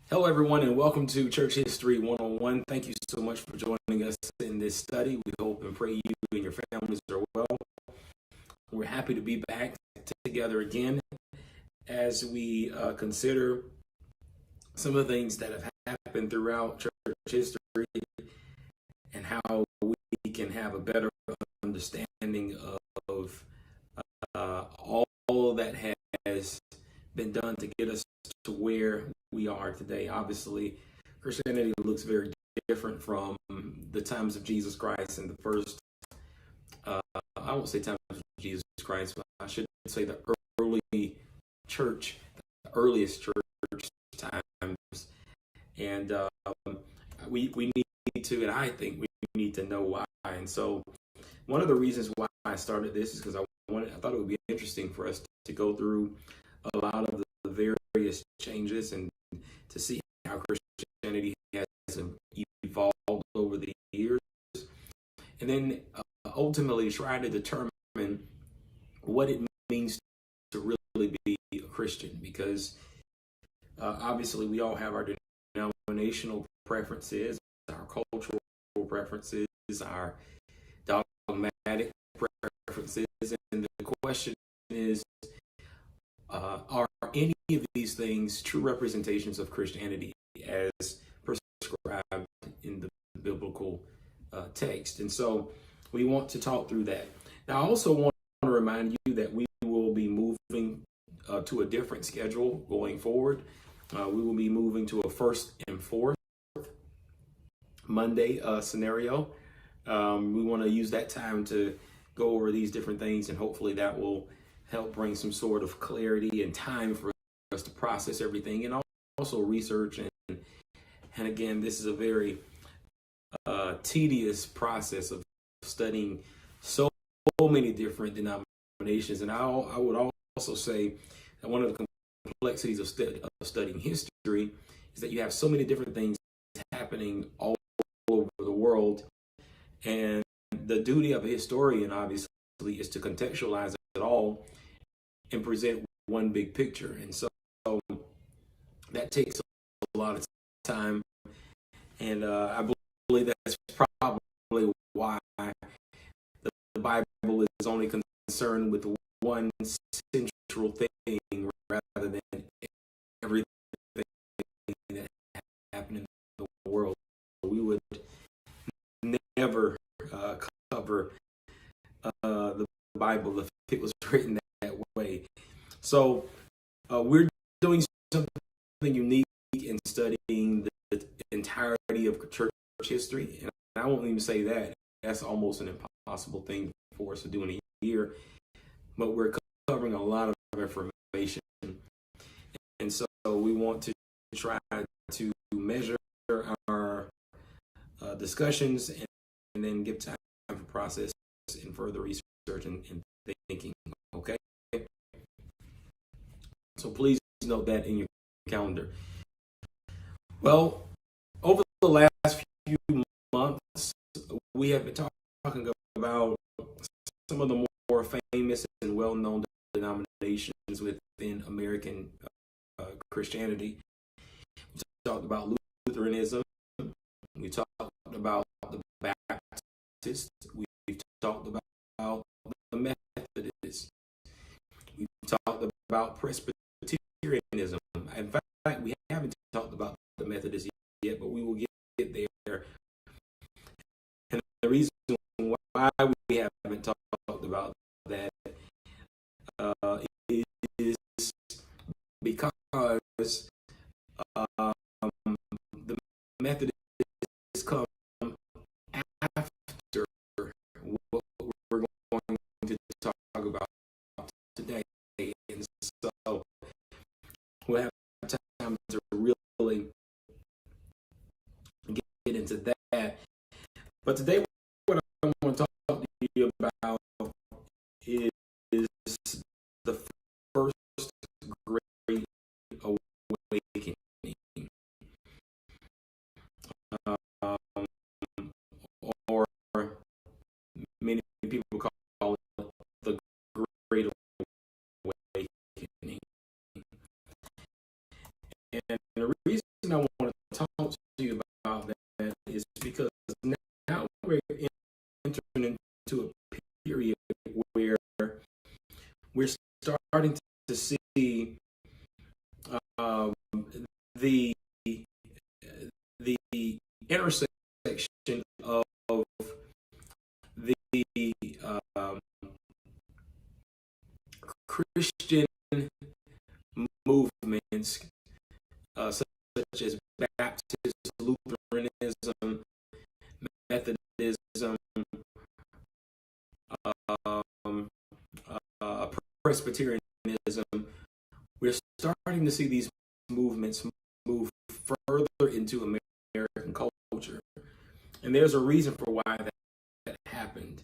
Hello, everyone, and welcome to Church History 101. Thank you so much for joining us in this study. We hope and pray you and your families are well. We're happy to be back together again as we consider some of the things that have happened throughout church history and how we can have a better understanding of all that has been done to get us to where we are today. Obviously, Christianity looks very different from the times of Jesus Christ and the first, I won't say times of Jesus Christ, but I should say the early church, the earliest church times. And we need to, and I think we need to know why. And so one of the reasons why I started this is because I thought it would be interesting for us to go through a lot of the various changes and to see how Christianity has evolved over the years, and then ultimately try to determine what it means to really be a Christian, because obviously we all have our denominational preferences, our cultural preferences, our dogmatic preferences, and the question is, are any of these things true representations of Christianity as prescribed in the biblical text? And so we want to talk through that. Now, I also want to remind you that we will be moving to a different schedule going forward. We will be moving to a first and fourth Monday scenario. We want to use that time to go over these different things, and hopefully that will help bring some sort of clarity and time for us to process everything, and also research. And again, this is a very tedious process of studying so many different denominations. And I would also say that one of the complexities of studying history is that you have so many different things happening all over the world. And the duty of a historian, obviously, is to contextualize it all and present one big picture. And so that takes a lot of time. And I believe that's probably why the Bible is only concerned with one central thing rather than everything that happened in the world. We would never cover the Bible if it was written that way. So we're doing something unique in studying the entirety of church history. And I won't even say that. That's almost an impossible thing for us to do in a year. But we're covering a lot of information. And so we want to try to measure our discussions and then give time for process and further research and thinking. Okay? So please note that in your calendar. Well, over the last few months, we have been talking about some of the more famous and well-known denominations within American Christianity. We talked about Lutheranism. We talked about the Baptists. We've talked about the Methodists. We've talked about Presbyterianism. In fact, we haven't talked about the Methodists yet, but we will get there. And the reason why we haven't talked about that is because the Methodists come after what we're going to talk about today. And so we'll have time to really get into that. But today, what I want to talk to you about is the first great awakening. And the reason I want to talk to you about that is because now we're entering into a period where we're starting to see um, the the intersection of the Christian movements, such as Baptist, Lutheranism, Methodism, um, Presbyterianism. We're starting to see these movements move further into American culture. And there's a reason for why that happened.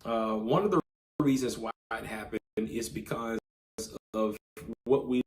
One of the reasons why it happened is because of what we